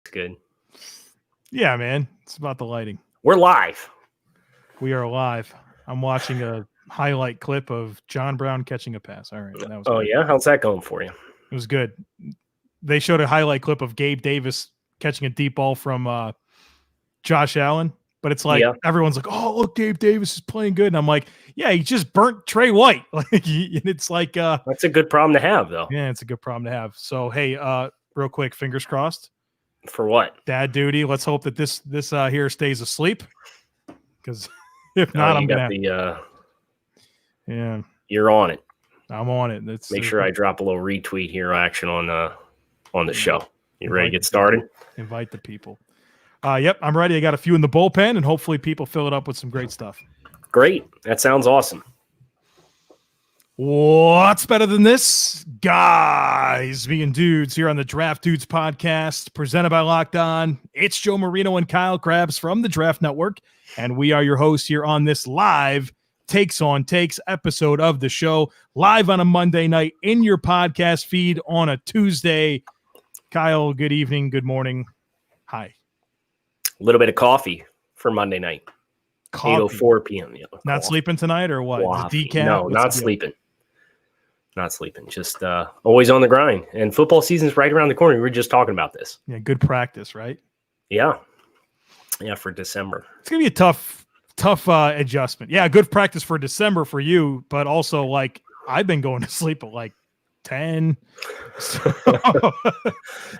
Good. Yeah, man. It's about the lighting. We're live. We are live. I'm watching a highlight clip of John Brown catching a pass. All right. That was good. Yeah? How's that going for you? It was good. They showed a highlight clip of Gabe Davis catching a deep ball from Josh Allen. But it's like everyone's like, oh, look, Gabe Davis is playing good. And I'm like, yeah, he just burnt Trey White. It's like that's a good problem to have, though. Yeah, it's a good problem to have. So, hey, real quick, fingers crossed. For what? Dad duty. Let's hope that this here stays asleep. Because if not, I'm gonna yeah. You're on it. I'm on it. Make sure I drop a little retweet here action on the show. You ready to get started? Invite the people. Yep, I'm ready. I got a few in the bullpen, and hopefully people fill it up with some great stuff. Great. That sounds awesome. What's better than this? Guys being dudes here on the Draft Dudes podcast, presented by Locked On. It's Joe Marino and Kyle Krabs from the Draft Network, and we are your hosts here on this live Takes on Takes episode of the show, live on a Monday night in your podcast feed on a Tuesday. Kyle, good evening, good morning. Hi. A little bit of coffee for Monday night. 8:04 p.m. Yeah, not sleeping tonight or what? Decaf? No, not sleeping. Not sleeping. Just always on the grind. And football season's right around the corner. We were just talking about this. Yeah, good practice, right? Yeah. Yeah, for December. It's going to be a tough adjustment. Yeah, good practice for December for you, but also, like, I've been going to sleep at, like, 10.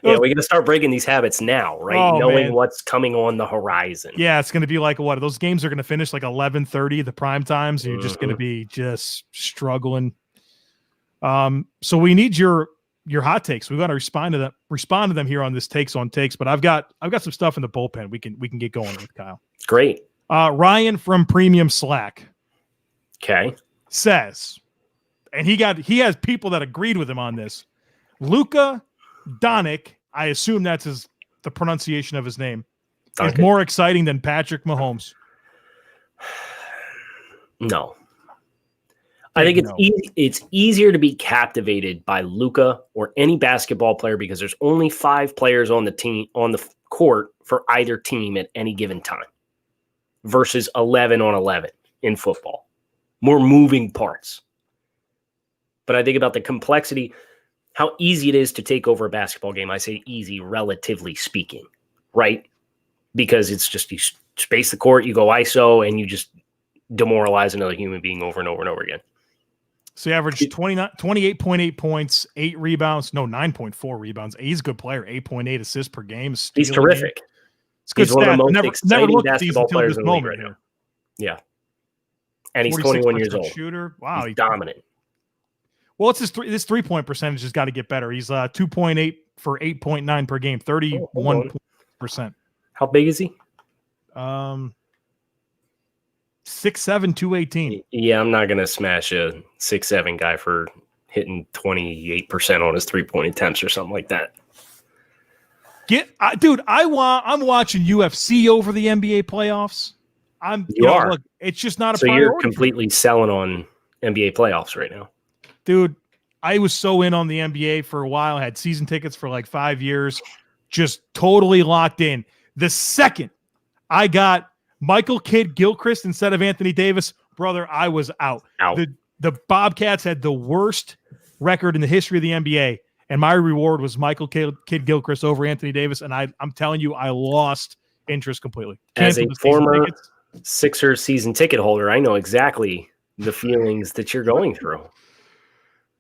Yeah, we got to start breaking these habits now, right? Knowing what's coming on the horizon. Yeah, it's going to be like those games are going to finish like 11:30, the prime times. So you're just going to be just struggling. So we need your hot takes. We got to respond to them here on this Takes on Takes. But I've got some stuff in the bullpen. We can get going with, Kyle. Great. Ryan from Premium Slack. Okay. Says. And he has people that agreed with him on this. Luka Doncic, I assume that's the pronunciation of his name, is more exciting than Patrick Mahomes. No. I think it's easier to be captivated by Luka or any basketball player because there's only 5 players on the team on the court for either team at any given time versus 11 on 11 in football. More moving parts. But I think about the complexity, how easy it is to take over a basketball game. I say easy, relatively speaking, right? Because it's just you space the court, you go ISO, and you just demoralize another human being over and over and over again. So he averaged 28.8 points, 9.4 rebounds. He's a good player, 8.8 assists per game. He's terrific. It's good. He's one of the most exciting basketball players in the league right now. Yeah. And he's 21 years old. Shooter. Wow. He's dominant. Well, it's this 3-point percentage has got to get better. He's 2.8 for 8.9 per game, 31%. How big is he? 6'7", 218. Yeah, I'm not gonna smash a 6'7" guy for hitting 28% on his 3-point attempts or something like that. Dude, I'm watching UFC over the NBA playoffs. Look, it's just not a priority. So you're completely selling on NBA playoffs right now. Dude, I was so in on the NBA for a while. I had season tickets for like 5 years, just totally locked in. The second I got Michael Kidd-Gilchrist instead of Anthony Davis, brother, I was out. The Bobcats had the worst record in the history of the NBA, and my reward was Michael Kidd-Gilchrist over Anthony Davis, and I'm telling you, I lost interest completely. As a former Sixers season ticket holder, I know exactly the feelings that you're going through.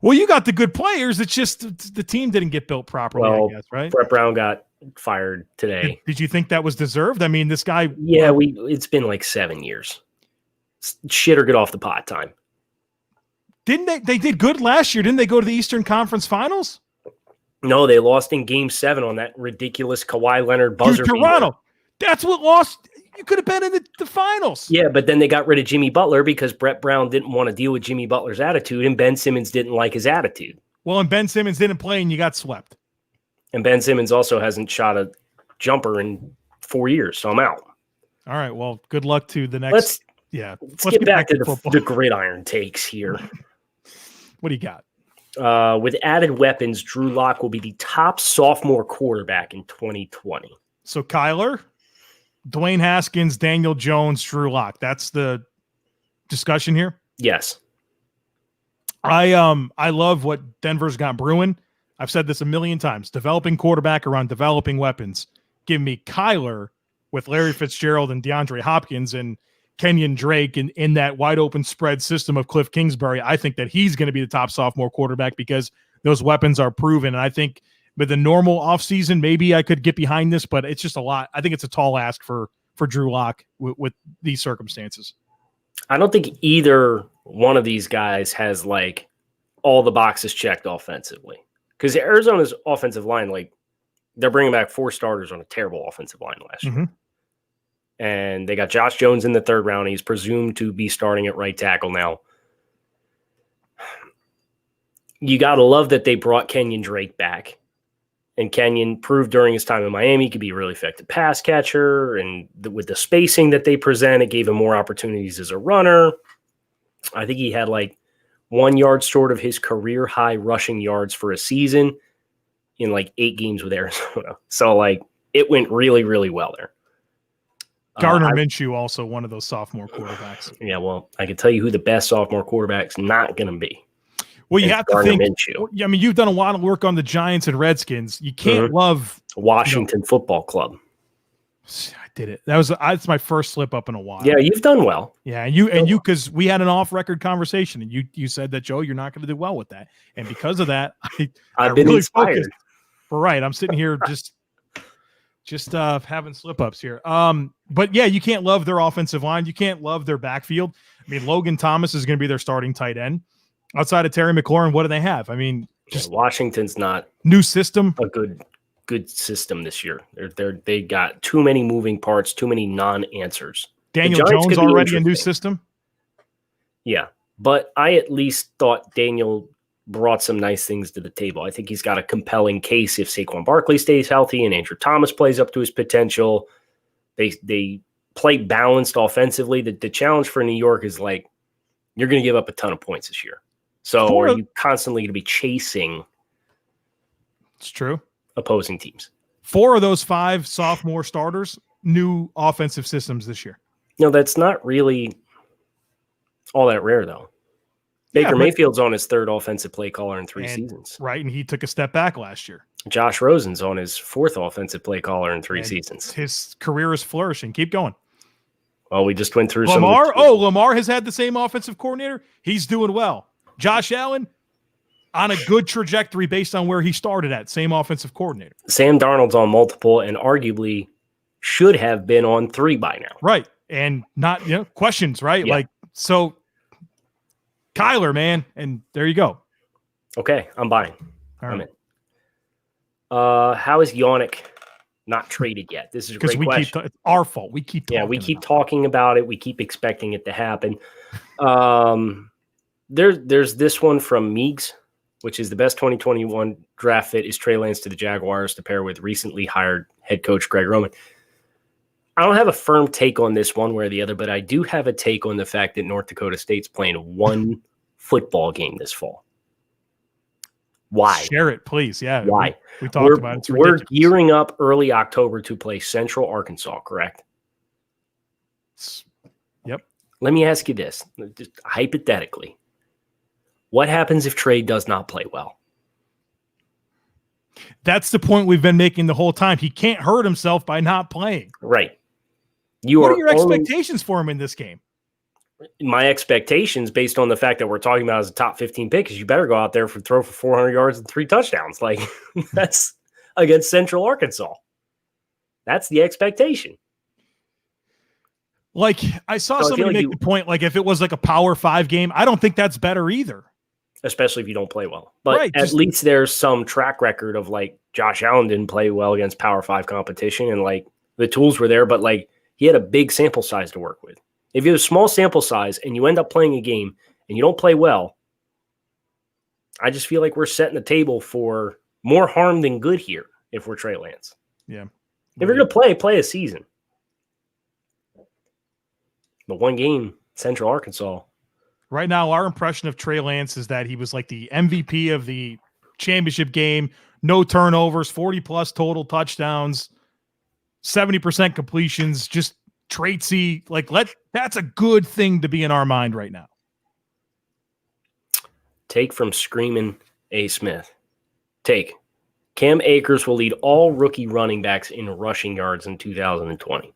Well, you got the good players. It's just the team didn't get built properly, I guess, right? Brett Brown got fired today. Did you think that was deserved? I mean, this guy... Yeah, it's been like 7 years. Shit or get off the pot time. Didn't they did good last year? Didn't they go to the Eastern Conference Finals? No, they lost in Game 7 on that ridiculous Kawhi Leonard buzzer beater. Toronto. That's what lost... You could have been in the finals. Yeah, but then they got rid of Jimmy Butler because Brett Brown didn't want to deal with Jimmy Butler's attitude, and Ben Simmons didn't like his attitude. Well, and Ben Simmons didn't play, and you got swept. And Ben Simmons also hasn't shot a jumper in 4 years, so I'm out. All right, well, good luck to the next. Let's get back to the gridiron takes here. What do you got? With added weapons, Drew Lock will be the top sophomore quarterback in 2020. So Kyler, Dwayne Haskins, Daniel Jones, Drew Lock. That's the discussion here. Yes. I love what Denver's got brewing. I've said this a million times. Developing quarterback around developing weapons. Give me Kyler with Larry Fitzgerald and DeAndre Hopkins and Kenyon Drake in that wide open spread system of Cliff Kingsbury. I think that he's going to be the top sophomore quarterback because those weapons are proven. And I think with the normal offseason, maybe I could get behind this, but it's just a lot. I think it's a tall ask for Drew Lock with these circumstances. I don't think either one of these guys has like all the boxes checked offensively, because Arizona's offensive line, like they're bringing back 4 starters on a terrible offensive line last year. And they got Josh Jones in the 3rd round. He's presumed to be starting at right tackle now. You got to love that they brought Kenyon Drake back. And Kenyon proved during his time in Miami he could be a really effective pass catcher. And with the spacing that they present, it gave him more opportunities as a runner. I think he had like 1 yard short of his career high rushing yards for a season in like 8 games with Arizona. So like it went really, really well there. Gardner Minshew, also one of those sophomore quarterbacks. Yeah, well, I can tell you who the best sophomore quarterback's not going to be. Well, you have to think. Minshew. I mean, you've done a lot of work on the Giants and Redskins. You can't love Washington Football Club. I did it. That's my first slip up in a while. Yeah, you've done well. Yeah, and you because we had an off-record conversation, and you said that, Joe, you're not going to do well with that, and because of that, I've been really inspired. Focused. Right, I'm sitting here just having slip-ups here. But yeah, you can't love their offensive line. You can't love their backfield. I mean, Logan Thomas is going to be their starting tight end. Outside of Terry McLaurin, what do they have? I mean, just Washington's not new system. A good system this year. They got too many moving parts, too many non-answers. Daniel Jones already a new system. Yeah, but I at least thought Daniel brought some nice things to the table. I think he's got a compelling case if Saquon Barkley stays healthy and Andrew Thomas plays up to his potential. They play balanced offensively. The challenge for New York is like you're going to give up a ton of points this year. So are you constantly going to be chasing? It's true. Opposing teams. 4 of those 5 sophomore starters, new offensive systems this year. No, that's not really all that rare, though. Baker Mayfield's on his 3rd offensive play caller in 3 seasons. Right, and he took a step back last year. Josh Rosen's on his 4th offensive play caller in 3 seasons. His career is flourishing. Keep going. Well, we just went through Lamar. Lamar has had the same offensive coordinator. He's doing well. Josh Allen on a good trajectory based on where he started at. Same offensive coordinator. Sam Darnold's on multiple and arguably should have been on 3 by now. Right. And not, questions, right? Yeah. Like, so Kyler, man. And there you go. Okay. I'm buying. All right. I'm in. How is Yannick not traded yet? This is a great question. It's our fault. We keep talking. Yeah, we keep talking about it. We keep expecting it to happen. There's this one from Meeks, which is the best 2021 draft fit is Trey Lance to the Jaguars to pair with recently hired head coach Greg Roman. I don't have a firm take on this one way or the other, but I do have a take on the fact that North Dakota State's playing 1 football game this fall. Why? Share it, please. Yeah. Why? We talked about it. We're gearing up early October to play Central Arkansas, correct? Yep. Let me ask you this, just hypothetically. What happens if Trey does not play well? That's the point we've been making the whole time. He can't hurt himself by not playing. Right. What are your expectations for him in this game? My expectations, based on the fact that we're talking about as a top 15 pick, is you better go out there throw for 400 yards and 3 touchdowns. Like, that's against Central Arkansas. That's the expectation. Like, I saw somebody make the point, like, if it was like a Power 5 game, I don't think that's better either. Especially if you don't play well. But at least there's some track record of, like, Josh Allen didn't play well against Power 5 competition, and, like, the tools were there, but, like, he had a big sample size to work with. If you have a small sample size and you end up playing a game and you don't play well, I just feel like we're setting the table for more harm than good here if we're Trey Lance. Yeah. If you're going to play a season. But 1 game, Central Arkansas, Right now, our impression of Trey Lance is that he was like the MVP of the championship game. No turnovers, 40-plus total touchdowns, 70% completions, just traitsy. That's a good thing to be in our mind right now. Take from Screamin' A. Smith. Take. Cam Akers will lead all rookie running backs in rushing yards in 2020.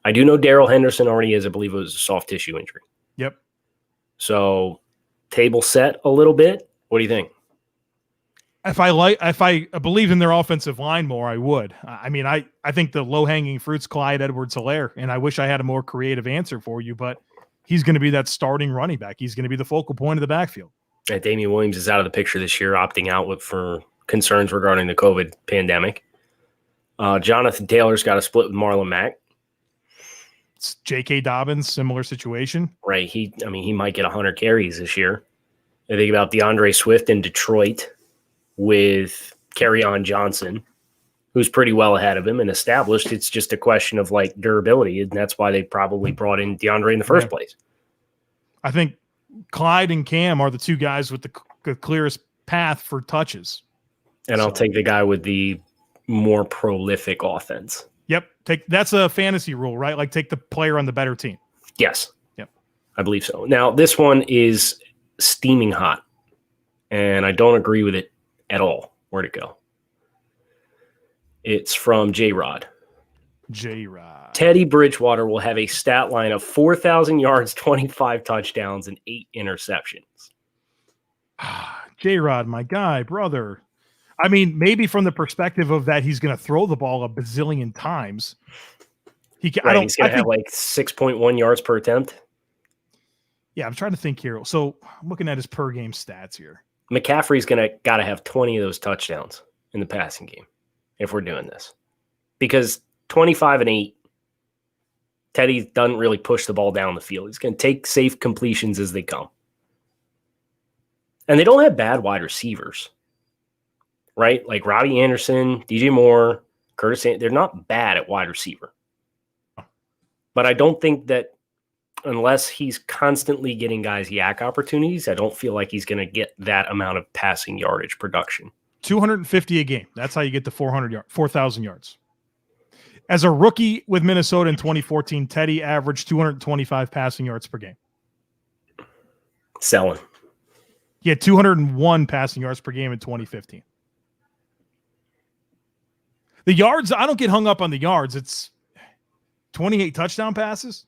I do know Darrell Henderson already has, I believe it was a soft tissue injury. Yep. So, table set a little bit. What do you think? If I believed in their offensive line more, I would. I mean, I think the low-hanging fruit's Clyde Edwards-Helaire, and I wish I had a more creative answer for you, but he's going to be that starting running back. He's going to be the focal point of the backfield. Damian Williams is out of the picture this year, opting out for concerns regarding the COVID pandemic. Jonathan Taylor's got a split with Marlon Mack. It's J.K. Dobbins, similar situation. Right. He might get 100 carries this year. I think about DeAndre Swift in Detroit with Kerryon Johnson, who's pretty well ahead of him and established. It's just a question of durability, and that's why they probably brought in DeAndre in the first place. I think Clyde and Cam are the two guys with the clearest path for touches. And I'll take the guy with the more prolific offense. Yep. That's a fantasy rule, right? Take the player on the better team. Yes. Yep. I believe so. Now, this one is steaming hot, and I don't agree with it at all. Where'd it go? It's from J-Rod. J-Rod. Teddy Bridgewater will have a stat line of 4,000 yards, 25 touchdowns, and 8 interceptions. J-Rod, my guy, brother. I mean, maybe from the perspective of that he's going to throw the ball a bazillion times. He's going to have 6.1 yards per attempt. Yeah, I'm trying to think here. So I'm looking at his per game stats here. McCaffrey's got to have 20 of those touchdowns in the passing game if we're doing this. Because 25 and 8, Teddy doesn't really push the ball down the field. He's going to take safe completions as they come. And they don't have bad wide receivers, right? Like Robbie Anderson, DJ Moore, Curtis, they're not bad at wide receiver. But I don't think that unless he's constantly getting guys yak opportunities, I don't feel like he's going to get that amount of passing yardage production. 250 a game. That's how you get to 4,000 yards. As a rookie with Minnesota in 2014, Teddy averaged 225 passing yards per game. Selling. He had 201 passing yards per game in 2015. The yards, I don't get hung up on the yards. It's 28 touchdown passes.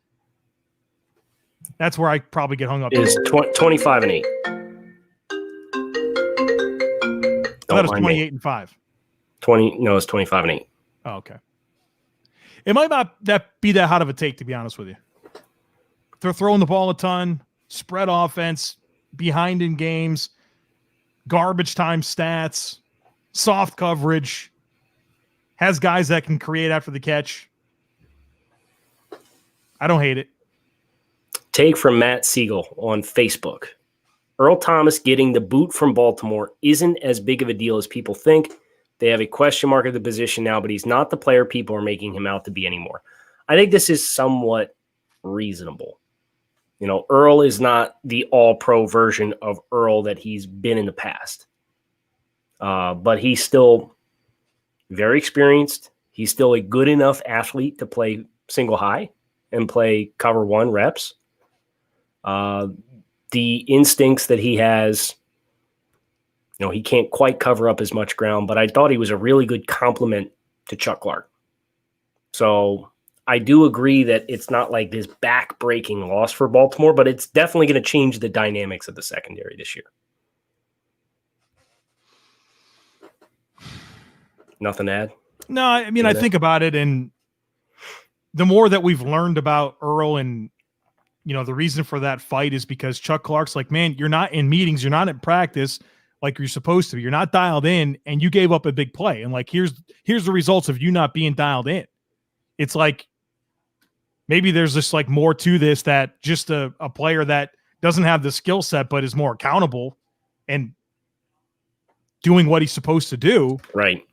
That's where I probably get hung up. Is 25 and 8. That was 28 and 5. 20. No, it's 25 and 8. Oh, okay. It might not be that hot of a take, to be honest with you. They're throwing the ball a ton, spread offense, behind in games, garbage time stats, soft coverage, has guys that can create after the catch. I don't hate it. Take from Matt Siegel on Facebook. Earl Thomas getting the boot from Baltimore isn't as big of a deal as people think. They have a question mark at the position now, but he's not the player people are making him out to be anymore. I think this is somewhat reasonable. You know, Earl is not the all-pro version of Earl that he's been in the past. But he's still very experienced. He's still a good enough athlete to play single high and play cover one reps. The instincts that he has, you know, he can't quite cover up as much ground, but I thought he was a really good complement to Chuck Clark. So I do agree that it's not like this back-breaking loss for Baltimore, but it's definitely going to change the dynamics of the secondary this year. Nothing to add? No, I mean, I think about it, and the more that we've learned about Earl and, you know, the reason for that fight is because Chuck Clark's like, man, you're not in meetings, you're not in practice like you're supposed to be. You're not dialed in, and you gave up a big play. And like, here's the results of you not being dialed in. It's like, maybe there's just like more to this, that just a player that doesn't have the skill set but is more accountable and doing what he's supposed to do. Right.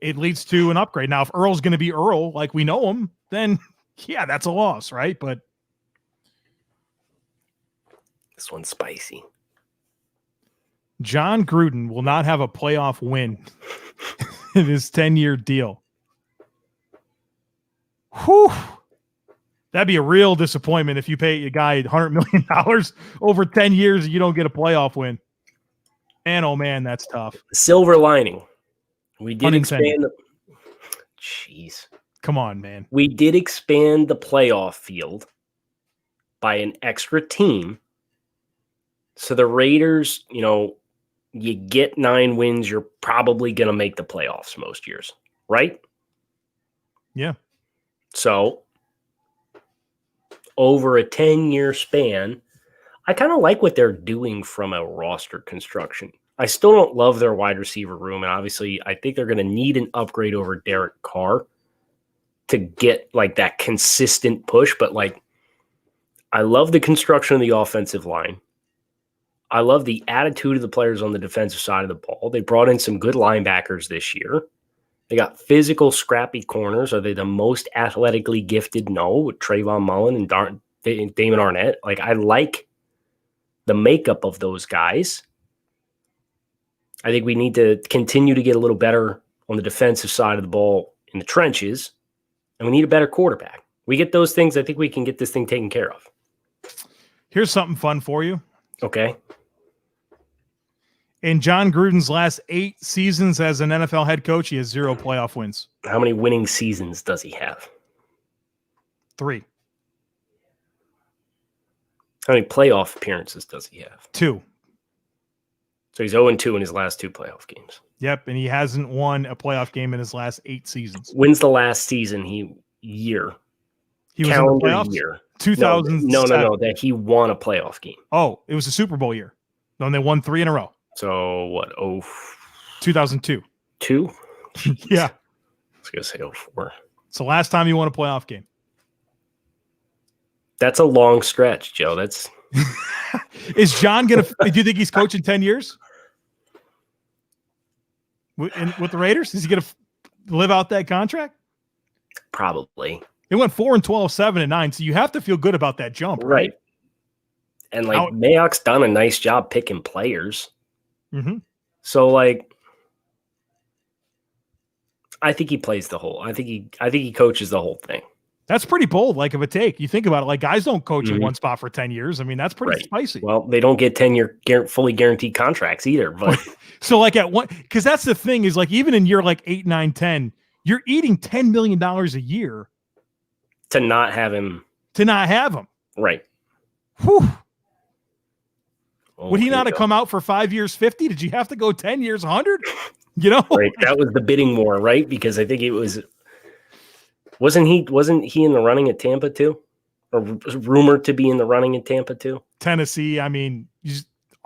It leads to an upgrade. Now, if Earl's going to be Earl like we know him, then yeah, that's a loss, right? But This one's spicy. John Gruden will not have a playoff win in his 10-year deal. Whew. That'd be a real disappointment if you pay a guy $100 million over 10 years and you don't get a playoff win. And, oh, man, that's tough. Silver lining. We did Unintended. expand. Jeez. Come on, man. We did expand the playoff field by an extra team. So the Raiders, you get 9 wins, you're probably going to make the playoffs most years, right? Yeah. So over a 10-year span, I kind of like what they're doing from a roster construction. I still don't love their wide receiver room, and obviously I think they're going to need an upgrade over Derek Carr to get like that consistent push, but like I love the construction of the offensive line. I love the attitude of the players on the defensive side of the ball. They brought in some good linebackers this year. They got physical, scrappy corners. Are they the most athletically gifted? No, with Trayvon Mullen and Damon Arnett. Like, I like the makeup of those guys. I think we need to continue to get a little better on the defensive side of the ball in the trenches, and we need a better quarterback. We get those things, I think we can get this thing taken care of. Here's something fun for you. Okay. In John Gruden's last 8 seasons as an NFL head coach, he has 0 playoff wins. How many winning seasons does he have? 3. How many playoff appearances does he have? 2. So he's 0-2 in his last 2 playoff games. Yep, and he hasn't won a playoff game in his last 8 seasons. When's the last season year? He was in the playoffs? Year. 2007. No, that he won a playoff game. Oh, it was a Super Bowl year. Then they won 3 in a row. So what? 2002. 2? Yeah. I was going to say 04. It's the last time he won a playoff game. That's a long stretch, Joe. That's Is John going to – do you think he's coaching 10 years? With the Raiders? Is he going to live out that contract? Probably. It went 4-12, 7-9, so you have to feel good about that jump, right? And like Mayock's done a nice job picking players. Mm-hmm. So like, I think he plays the whole. I think he coaches the whole thing. That's pretty bold, like of a take. You think about it, like guys don't coach in one spot for 10 years. I mean, that's pretty spicy. Well, they don't get 10-year fully guaranteed contracts either. But so like at one, because that's the thing is like even in year like 8, 9, 10, you're eating $10 million a year to not have him. Right. Whew. Would he not have come out for 5 years, 50? Did you have to go 10 years, 100? Right. That was the bidding war, right? Because I think it was. Wasn't he in the running at Tampa too, or rumored to be in the running at Tampa too? Tennessee. I mean,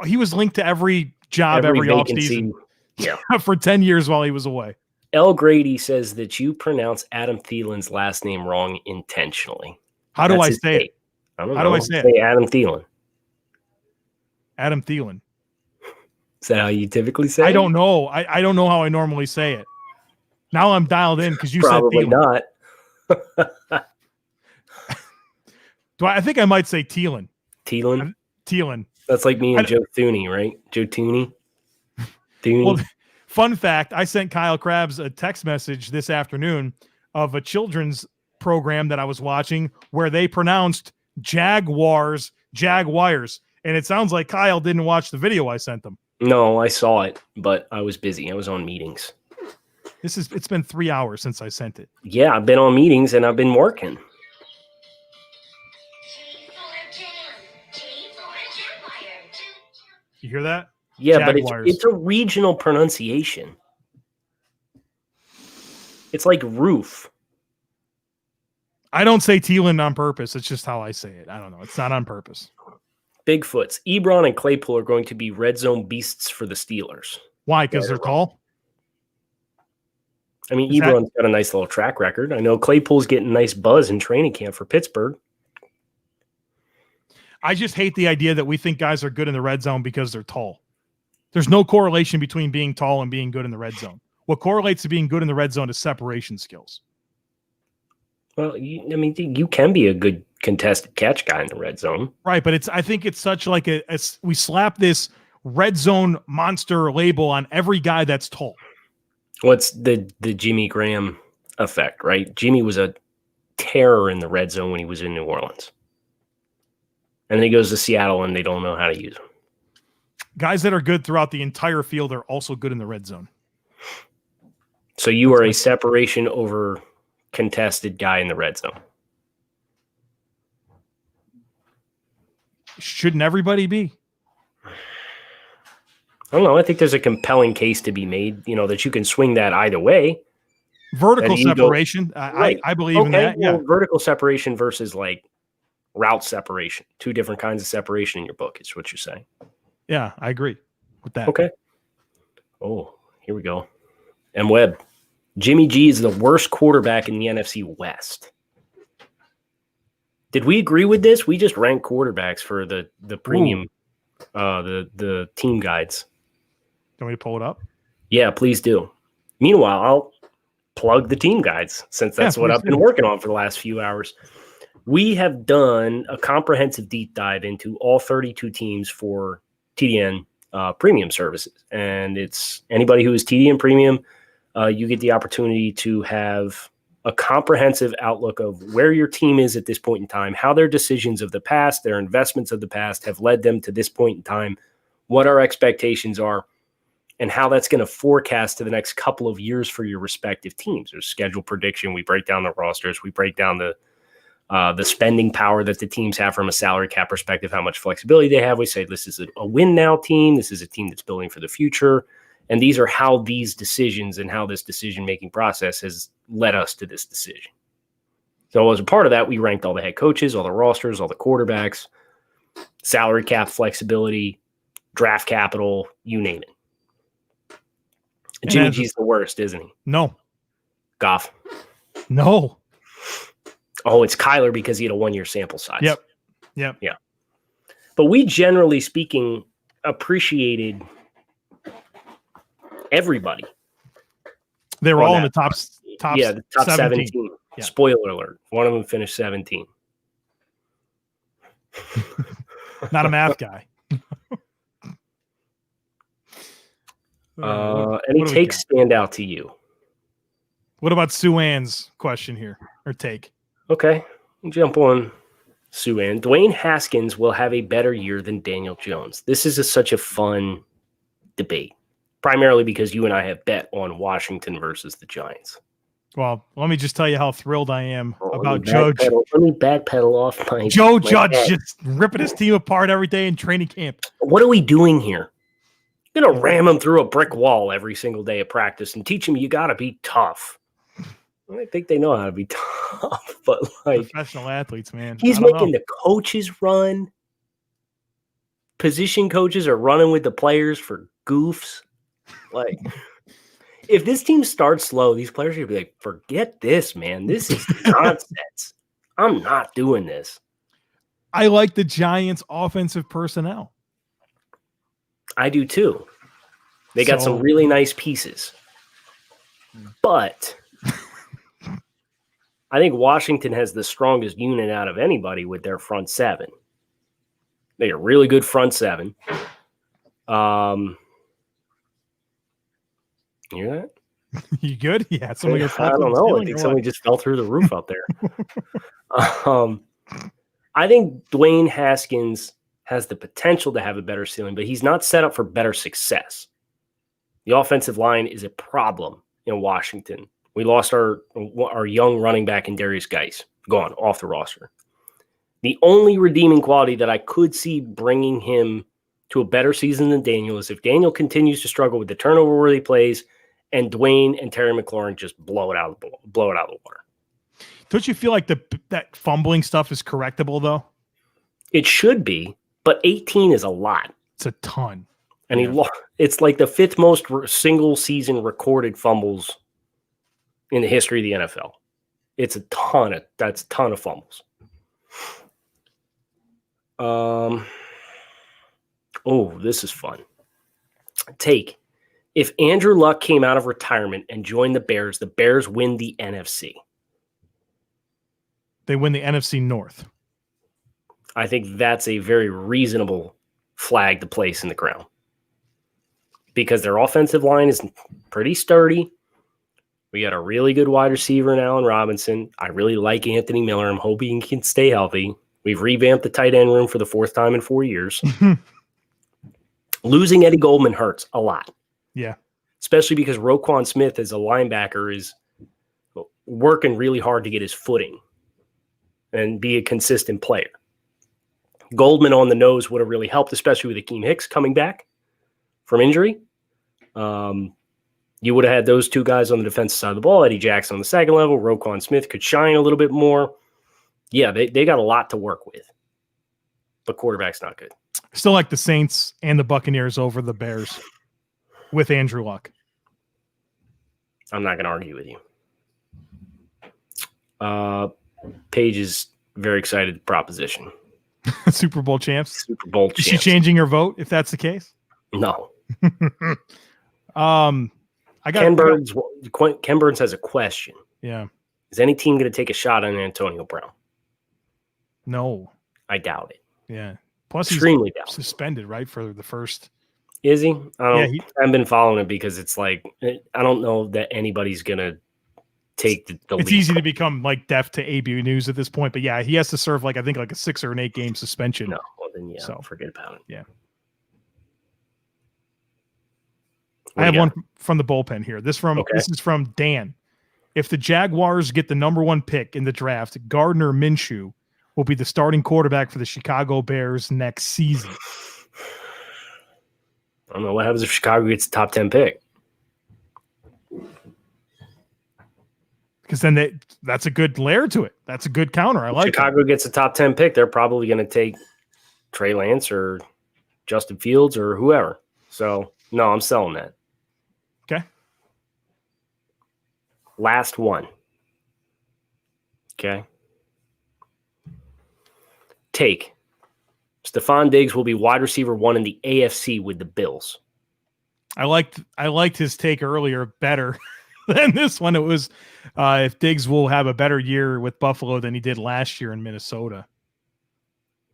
he was linked to every job every offseason. Yeah, for 10 years while he was away. L. Grady says that you pronounce Adam Thielen's last name wrong intentionally. How do I say it? I don't know. How do I say it? Adam Thielen. Adam Thielen. Is that how you typically say it? I don't know. I don't know how I normally say it. Now I'm dialed in because you Probably said Thielen. Not. I think I might say Thielen. Thielen. That's like me and Joe Thuney, right? Joe Thuney. Well, fun fact, I sent Kyle Krabs a text message this afternoon of a children's program that I was watching where they pronounced Jaguars. And it sounds like Kyle didn't watch the video I sent them. No, I saw it, but I was busy. I was on meetings. It's been 3 hours since I sent it. Yeah, I've been on meetings and I've been working. You hear that? Yeah, Jaguars. But it's a regional pronunciation. It's like roof. I don't say Thielen on purpose. It's just how I say it. I don't know. It's not on purpose. Bigfoots. Ebron and Claypool are going to be red zone beasts for the Steelers. Why? Because they're tall? I mean, Ebron's got a nice little track record. I know Claypool's getting nice buzz in training camp for Pittsburgh. I just hate the idea that we think guys are good in the red zone because they're tall. There's no correlation between being tall and being good in the red zone. What correlates to being good in the red zone is separation skills. Well, you can be a good contested catch guy in the red zone. Right, but I think it's such like we slap this red zone monster label on every guy that's tall. What's the Jimmy Graham effect, right? Jimmy was a terror in the red zone when he was in New Orleans. And then he goes to Seattle and they don't know how to use him. Guys that are good throughout the entire field are also good in the red zone. So you are a separation over contested guy in the red zone. Shouldn't everybody be? I don't know. I think there's a compelling case to be made, that you can swing that either way. Vertical separation. Right. I believe in that. Yeah. Well, vertical separation versus like route separation. Two different kinds of separation in your book is what you're saying. Yeah, I agree with that. Okay. Oh, here we go. M. Webb. Jimmy G is the worst quarterback in the NFC West. Did we agree with this? We just ranked quarterbacks for the premium, the team guides. Can we pull it up? Yeah, please do. Meanwhile, I'll plug the team guides since that's what I've been working on for the last few hours. We have done a comprehensive deep dive into all 32 teams for TDN premium services. And it's anybody who is TDN premium, you get the opportunity to have a comprehensive outlook of where your team is at this point in time, how their decisions of the past, their investments of the past have led them to this point in time, what our expectations are, and how that's going to forecast to the next couple of years for your respective teams. There's schedule prediction. We break down the rosters. We break down the spending power that the teams have from a salary cap perspective, how much flexibility they have. We say this is a win now team. This is a team that's building for the future. And these are how these decisions and how this decision-making process has led us to this decision. So as a part of that, we ranked all the head coaches, all the rosters, all the quarterbacks, salary cap flexibility, draft capital, you name it. Jimmy G's the worst, isn't he? No. Goff? No. Oh, it's Kyler because he had a 1-year sample size. Yep. Yeah. But we, generally speaking, appreciated everybody. They were all in the top the top 17. Yeah. Spoiler alert. One of them finished 17. Not a math guy. Any takes stand out to you? What about Sue Ann's question here, or take? Okay, jump on Sue Ann. Dwayne Haskins will have a better year than Daniel Jones. This is such a fun debate, primarily because you and I have bet on Washington versus the Giants. Well, let me just tell you how thrilled I am about Joe. Let me backpedal off my Joe my Judge head. just ripping his team apart every day in training camp. What are we doing here? You're going to ram him through a brick wall every single day of practice and teach him you got to be tough. I think they know how to be tough, but like professional athletes, man. He's making the coaches run. Position coaches are running with the players for goofs. Like, if this team starts slow, these players are going to be like, forget this, man. This is nonsense. I'm not doing this. I like the Giants' offensive personnel. I do too. They got some really nice pieces. But I think Washington has the strongest unit out of anybody with their front seven. They are really good front seven. You hear that? You good? Yeah. I don't know. I think somebody just fell through the roof out there. I think Dwayne Haskins has the potential to have a better ceiling, but he's not set up for better success. The offensive line is a problem in Washington. We lost our young running back in Darius Geis, gone off the roster. The only redeeming quality that I could see bringing him to a better season than Daniel is if Daniel continues to struggle with the turnover-worthy plays and Dwayne and Terry McLaurin just blow it out of the water. Don't you feel like that fumbling stuff is correctable, though? It should be, but 18 is a lot. It's a ton. And it's like the fifth most single-season recorded fumbles in the history of the NFL. It's a ton of fumbles. This is fun. Take. If Andrew Luck came out of retirement and joined the Bears win the NFC. They win the NFC North. I think that's a very reasonable flag to place in the ground because their offensive line is pretty sturdy. We got a really good wide receiver in Allen Robinson. I really like Anthony Miller. I'm hoping he can stay healthy. We've revamped the tight end room for the 4th time in 4 years. Losing Eddie Goldman hurts a lot. Yeah. Especially because Roquan Smith as a linebacker is working really hard to get his footing and be a consistent player. Goldman on the nose would have really helped, especially with Akeem Hicks coming back from injury. You would have had those two guys on the defensive side of the ball, Eddie Jackson on the second level. Roquan Smith could shine a little bit more. Yeah, they got a lot to work with. But quarterback's not good. Still like the Saints and the Buccaneers over the Bears with Andrew Luck. I'm not going to argue with you. Paige is very excited proposition. Super Bowl champs. Super Bowl champs. Is she changing her vote if that's the case? No. I got Ken Burns has a question. Yeah. Is any team going to take a shot on Antonio Brown? No. I doubt it. Yeah. Plus, extremely he's suspended, right, for the first. Is he? I haven't been following it because it's like I don't know that anybody's going to take the It's lead. easy to become like deaf to AB News at this point, but yeah, he has to serve I think a 6 or an 8 game suspension. No, well then forget about it. Yeah. What I have one from the bullpen here. This is from Dan. If the Jaguars get the number 1 pick in the draft, Gardner Minshew will be the starting quarterback for the Chicago Bears next season. I don't know what happens if Chicago gets the top 10 pick. Because then that's a good layer to it. That's a good counter. I like Chicago gets a top 10 pick. They're probably going to take Trey Lance or Justin Fields or whoever. So, no, I'm selling that. Okay. Last one. Okay. Take. Stephon Diggs will be wide receiver 1 in the AFC with the Bills. I liked his take earlier better than this one. It was if Diggs will have a better year with Buffalo than he did last year in Minnesota.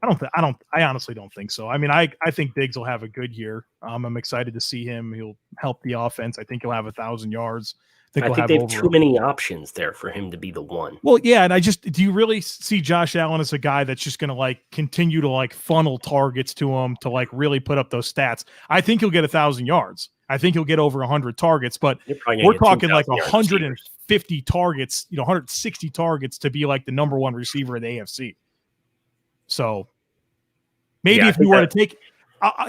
I honestly don't think so. I mean, I think Diggs will have a good year. I'm excited to see him. He'll help the offense. I think he'll have 1,000 yards. I think they have too many options there for him to be the one. Well, yeah, and do you really see Josh Allen as a guy that's just going to continue to funnel targets to him to really put up those stats? I think he'll get 1,000 yards. I think he'll get over 100 targets, but we're talking 150 targets, 160 targets to be the number 1 receiver in the AFC. So maybe if you were to take,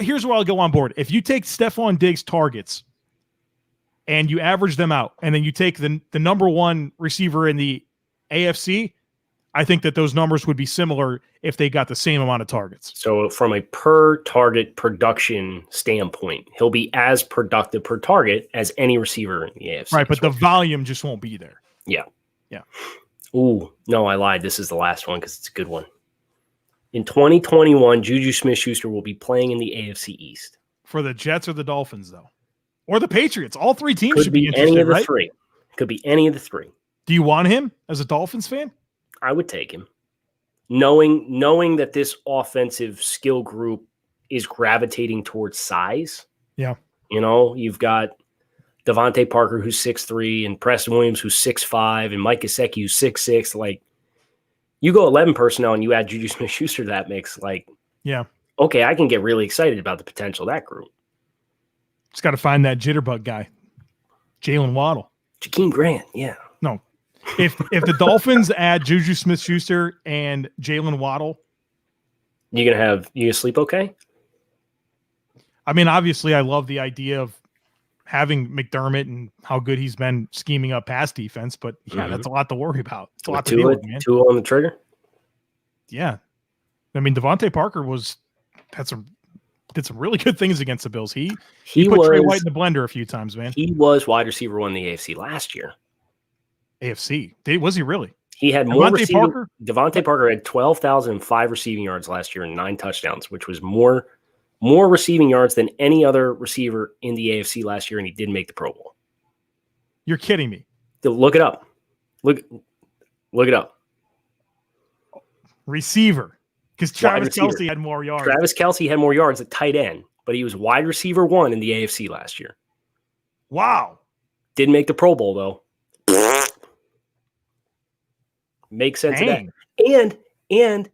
here's where I'll go on board. If you take Stephon Diggs targets and you average them out, and then you take the number 1 receiver in the AFC, I think that those numbers would be similar if they got the same amount of targets. So from a per target production standpoint, he'll be as productive per target as any receiver in the AFC. Right, but the volume just won't be there. Yeah. Yeah. Ooh, no, I lied. This is the last one because it's a good one. In 2021, Juju Smith-Schuster will be playing in the AFC East. For the Jets or the Dolphins, though? Or the Patriots? All 3 teams Could should be interested, any of the right? 3. Could be any of the 3. Do you want him as a Dolphins fan? I would take him. Knowing that this offensive skill group is gravitating towards size. Yeah. You've got Devontae Parker, who's 6'3", and Preston Williams, who's 6'5", and Mike Gesicki, who's 6'6". You go 11 personnel and you add Juju Smith-Schuster to that mix. Yeah. Okay, I can get really excited about the potential of that group. Just got to find that jitterbug guy, Jalen Waddle. Jakeem Grant, yeah. No. If the Dolphins add Juju Smith-Schuster and Jalen Waddle, you gonna sleep okay? I mean, obviously, I love the idea of having McDermott and how good he's been scheming up pass defense, but yeah, that's a lot to worry about. It's a lot to deal with, man. 2 on the trigger. Yeah, I mean, Devontae Parker did some really good things against the Bills. He put Trey White in the blender a few times, man. He was wide receiver 1 in the AFC last year. AFC? Was he really? He had more receiving. Devontae Parker had 12,005 receiving yards last year and 9 touchdowns, which was more receiving yards than any other receiver in the AFC last year, and he did make the Pro Bowl. You're kidding me. Look it up. Look it up. Receiver. Because Travis Kelce had more yards. Travis Kelce had more yards at tight end, but he was wide receiver 1 in the AFC last year. Wow. Didn't make the Pro Bowl, though. Makes sense of that. And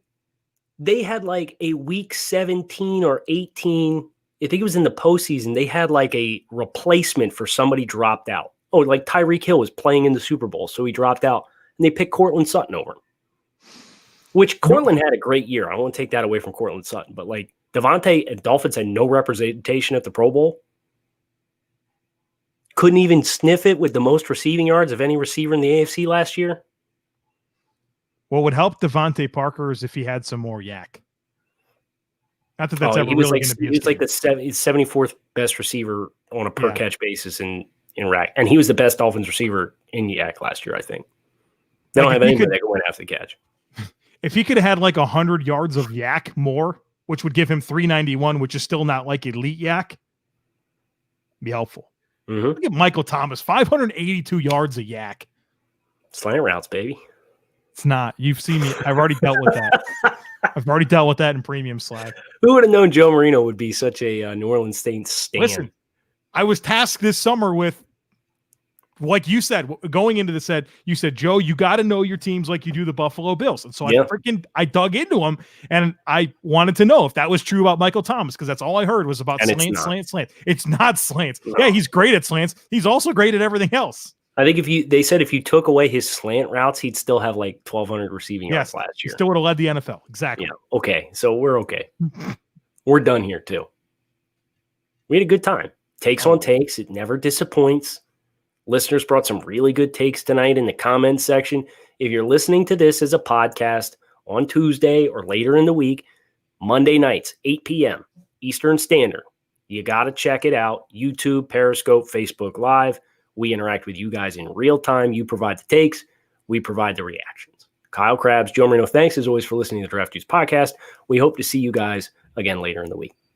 they had like a week 17 or 18, I think it was in the postseason, they had like a replacement for somebody dropped out. Oh, like Tyreek Hill was playing in the Super Bowl, so he dropped out, and they picked Cortland Sutton over him. Which Cortland had a great year. I won't take that away from Cortland Sutton, but like Devontae and Dolphins had no representation at the Pro Bowl. Couldn't even sniff it with the most receiving yards of any receiver in the AFC last year. What would help Devontae Parker is if he had some more yak. Not that that's ever really going to be. He was like the 74th best receiver on a per catch basis in rack, and he was the best Dolphins receiver in yak last year. I think they don't have anybody that can win after the catch. If he could have had like 100 yards of yak more, which would give him 391, which is still not like elite yak, be helpful. Mm-hmm. Look at Michael Thomas, 582 yards of yak. Slant routes, baby. It's not. You've seen me. I've already dealt with that. I've already dealt with that in premium slag. Who would have known Joe Marino would be such a New Orleans Saints stan? Listen, I was tasked this summer with, like you said, going into the set, you said, Joe, you got to know your teams like you do the Buffalo Bills. And so I dug into them, and I wanted to know if that was true about Michael Thomas, because that's all I heard was about slant. It's not slants. No. Yeah, he's great at slants. He's also great at everything else. I think they said if you took away his slant routes, he'd still have like 1,200 receiving yards last year. He still would have led the NFL. Exactly. Yeah. Okay. So we're okay. We're done here too. We had a good time. Takes on takes. It never disappoints. Listeners brought some really good takes tonight in the comments section. If you're listening to this as a podcast on Tuesday or later in the week, Monday nights, 8 p.m. Eastern Standard, you got to check it out. YouTube, Periscope, Facebook Live. We interact with you guys in real time. You provide the takes. We provide the reactions. Kyle Krabs, Joe Marino, thanks as always for listening to the Draft Dudes podcast. We hope to see you guys again later in the week.